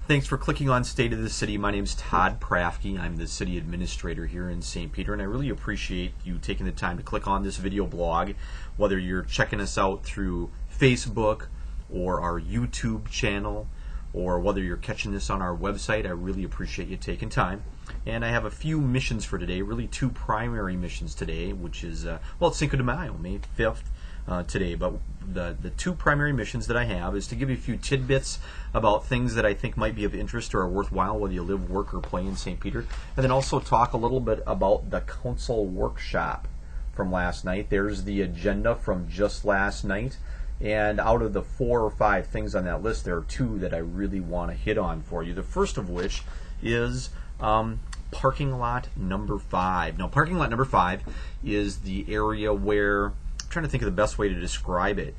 Thanks for clicking on State of the City. My name is Todd Prafke. I'm the City Administrator here in St. Peter, and I really appreciate you taking the time to click on this video blog, whether you're checking us out through Facebook or our YouTube channel, or whether you're catching this on our website. I really appreciate you taking time. And I have a few missions for today, really two primary missions today, which is, it's Cinco de Mayo, May 5th. Today, but the two primary missions that I have is to give you a few tidbits about things that I think might be of interest or are worthwhile, whether you live, work, or play in St. Peter, and then also talk a little bit about the council workshop from last night. There's the agenda from just last night, and out of the 4 or 5 things on that list, there are 2 that I really want to hit on for you. The first of which is parking lot number 5. Now, parking lot number 5 is the area where, I'm trying to think of the best way to describe it.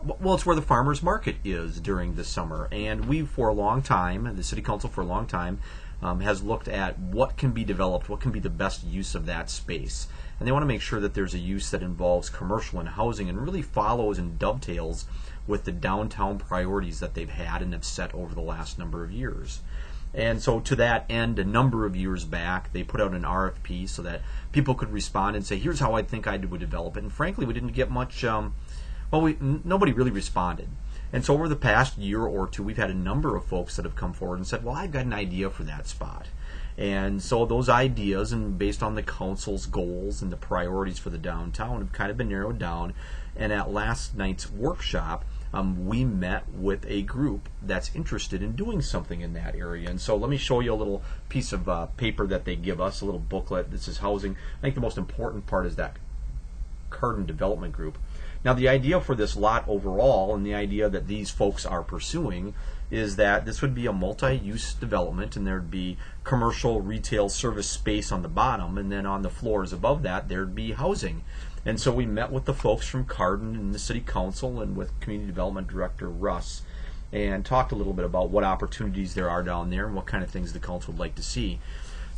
Well, it's where the farmers market is during the summer, and we, for a long time, the City Council for a long time, has looked at what can be developed, what can be the best use of that space. And they want to make sure that there's a use that involves commercial and housing and really follows and dovetails with the downtown priorities that they've had and have set over the last number of years. And so to that end, a number of years back, they put out an RFP so that people could respond and say, here's how I think I would develop it. And frankly, we didn't get much, nobody really responded. And so over the past year or 2, we've had a number of folks that have come forward and said, well, I've got an idea for that spot. And so those ideas, and based on the council's goals and the priorities for the downtown, have kind of been narrowed down. And at last night's workshop, we met with a group that's interested in doing something in that area. And so let me show you a little piece of paper that they give us, a little booklet. This is housing. I think the most important part is that Cardin Development Group. Now, the idea for this lot overall, and the idea that these folks are pursuing, is that this would be a multi-use development, and there'd be commercial, retail, service space on the bottom, and then on the floors above that there'd be housing. And so we met with the folks from Cardin and the City Council and with Community Development Director Russ, and talked a little bit about what opportunities there are down there and what kind of things the council would like to see.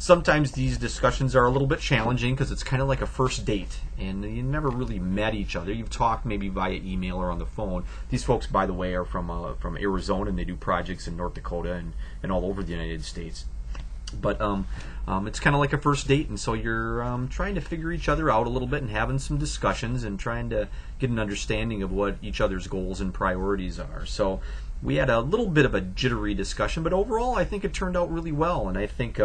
Sometimes these discussions are a little bit challenging because it's kind of like a first date, and you never really met each other. You've talked maybe via email or on the phone. These folks, by the way, are from Arizona, and they do projects in North Dakota and all over the United States. But it's kind of like a first date, and so you're trying to figure each other out a little bit and having some discussions and trying to get an understanding of what each other's goals and priorities are. So we had a little bit of a jittery discussion, but overall I think it turned out really well, and I think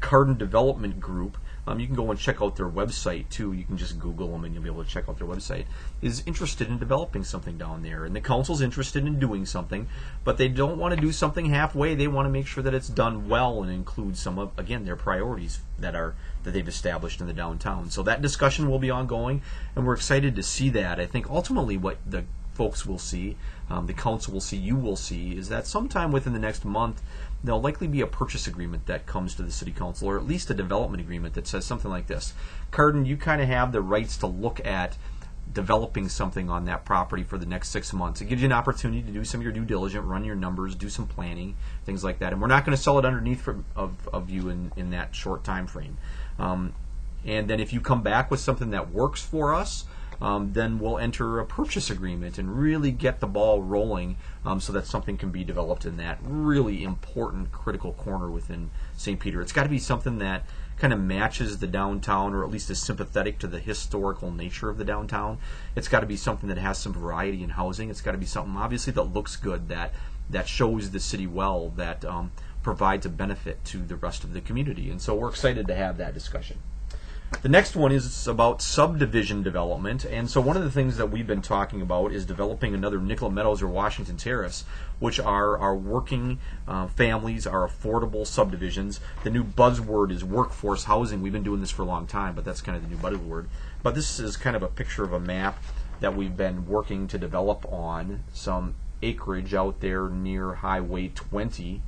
Cardin Development Group, you can go and check out their website too. You can just Google them and you'll be able to check out their website, is interested in developing something down there. And the council's interested in doing something, but they don't want to do something halfway. They want to make sure that it's done well and include some of, again, their priorities that they've established in the downtown. So that discussion will be ongoing, and we're excited to see that. I think ultimately what the folks will see, the council will see, you will see, is that sometime within the next month there'll likely be a purchase agreement that comes to the City Council, or at least a development agreement that says something like this: Cardin, you kind of have the rights to look at developing something on that property for the next 6 months. It gives you an opportunity to do some of your due diligence, run your numbers, do some planning, things like that. And we're not going to sell it underneath of you in that short time frame. And then if you come back with something that works for us, then we'll enter a purchase agreement and really get the ball rolling so that something can be developed in that really important, critical corner within St. Peter. It's got to be something that kind of matches the downtown, or at least is sympathetic to the historical nature of the downtown. It's got to be something that has some variety in housing. It's got to be something, obviously, that looks good, that shows the city well, that provides a benefit to the rest of the community. And so we're excited to have that discussion. The next one is about subdivision development, and so one of the things that we've been talking about is developing another Nicollet Meadows or Washington Terrace, which are our working families, our affordable subdivisions. The new buzzword is workforce housing. We've been doing this for a long time, but that's kind of the new buzzword. But this is kind of a picture of a map that we've been working to develop on some acreage out there near Highway 20,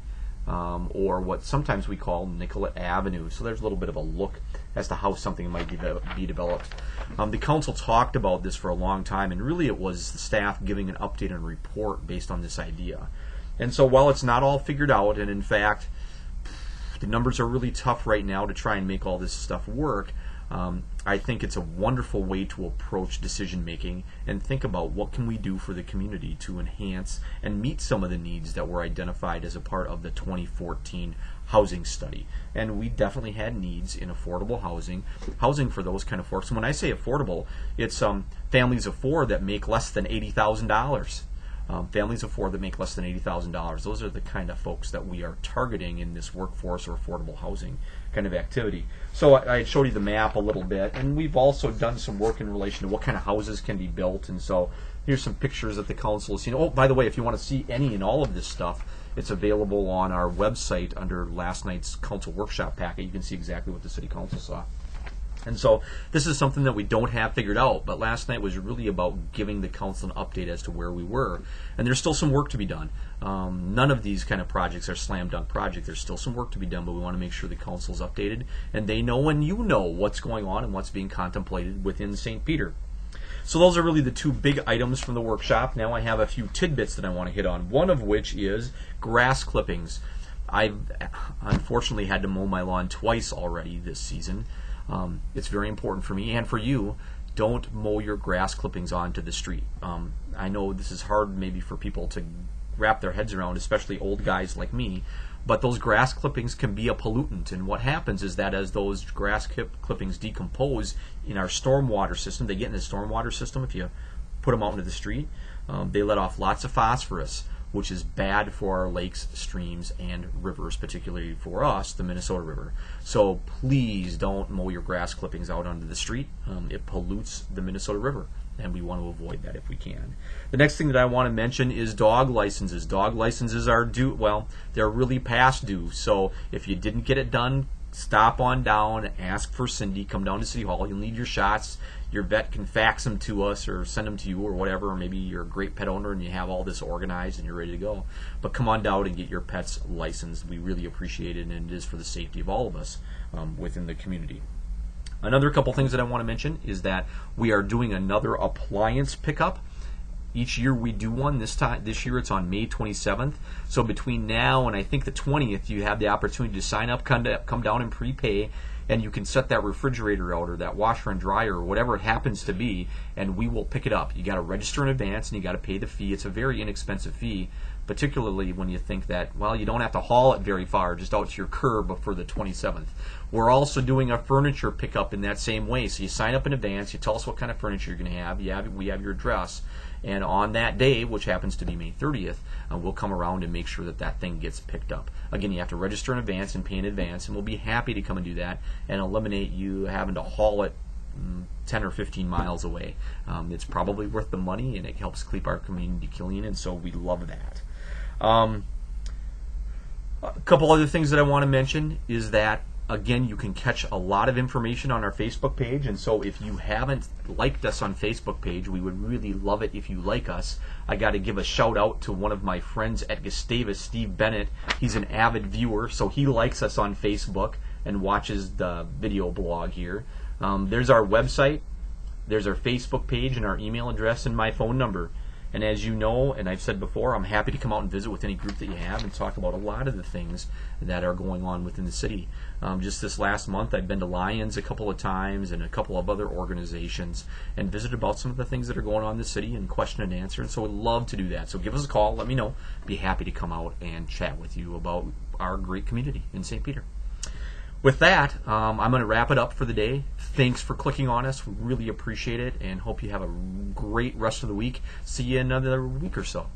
or what sometimes we call Nicollet Avenue. So there's a little bit of a look as to how something might be developed. The council talked about this for a long time, and really it was the staff giving an update and report based on this idea. And so while it's not all figured out, and in fact the numbers are really tough right now to try and make all this stuff work, I think it's a wonderful way to approach decision making and think about what can we do for the community to enhance and meet some of the needs that were identified as a part of the 2014 housing study. And we definitely had needs in affordable housing for those kind of folks. And when I say affordable, it's families of four that make less than $80,000. Families of four that make less than $80,000. Those are the kind of folks that we are targeting in this workforce or affordable housing kind of activity. So I showed you the map a little bit, and we've also done some work in relation to what kind of houses can be built. And so here's some pictures that the council has seen. Oh, by the way, if you want to see any and all of this stuff, it's available on our website under last night's council workshop packet. You can see exactly what the city council saw. And so this is something that we don't have figured out, but last night was really about giving the council an update as to where we were. And there's still some work to be done. None of these kind of projects are slam dunk projects. There's still some work to be done, but we want to make sure the council's updated and they know and you know what's going on and what's being contemplated within St. Peter. So those are really the two big items from the workshop. Now I have a few tidbits that I want to hit on, one of which is grass clippings. I've unfortunately had to mow my lawn twice already this season. It's very important for me and for you. Don't mow your grass clippings onto the street. I know this is hard maybe for people to wrap their heads around, especially old guys like me, but those grass clippings can be a pollutant, and what happens is that as those grass clippings decompose in our stormwater system, they get in the stormwater system if you put them out into the street, they let off lots of phosphorus, which is bad for our lakes, streams, and rivers, particularly for us, the Minnesota River. So please don't mow your grass clippings out onto the street. It pollutes the Minnesota River, and we want to avoid that if we can. The next thing that I want to mention is dog licenses. Dog licenses are due, well, they're really past due. So if you didn't get it done, stop on down, ask for Cindy, come down to City Hall. You'll need your shots. Your vet can fax them to us or send them to you or whatever, or maybe you're a great pet owner and you have all this organized and you're ready to go. But come on down and get your pets licensed. We really appreciate it, and it is for the safety of all of us within the community. Another couple things that I want to mention is that we are doing another appliance pickup. Each year we do one. This year it's on May 27th. So between now and I think the 20th, you have the opportunity to sign up, come down and prepay, and you can set that refrigerator out or that washer and dryer or whatever it happens to be, and we will pick it up. You got to register in advance and you got to pay the fee. It's a very inexpensive fee, particularly when you think that, well, you don't have to haul it very far, just out to your curb for the 27th. We're also doing a furniture pickup in that same way. So you sign up in advance, you tell us what kind of furniture you're going to have, we have your address, and on that day, which happens to be May 30th, we'll come around and make sure that that thing gets picked up. Again, you have to register in advance and pay in advance, and we'll be happy to come and do that and eliminate you having to haul it 10 or 15 miles away. It's probably worth the money, and it helps keep our community clean, and so we love that. A couple other things that I want to mention is that, again, you can catch a lot of information on our Facebook page, and so if you haven't liked us on Facebook page, we would really love it if you like us. I got to give a shout out to one of my friends at Gustavus, Steve Bennett. He's an avid viewer, so he likes us on Facebook and watches the video blog here. There's our website, there's our Facebook page, and our email address, and my phone number. And as you know, and I've said before, I'm happy to come out and visit with any group that you have and talk about a lot of the things that are going on within the city. Just this last month, I've been to Lions a couple of times and a couple of other organizations and visited about some of the things that are going on in the city and question and answer. And so I'd love to do that. So give us a call, let me know. Be happy to come out and chat with you about our great community in St. Peter. With that, I'm going to wrap it up for the day. Thanks for clicking on us. We really appreciate it and hope you have a great rest of the week. See you in another week or so.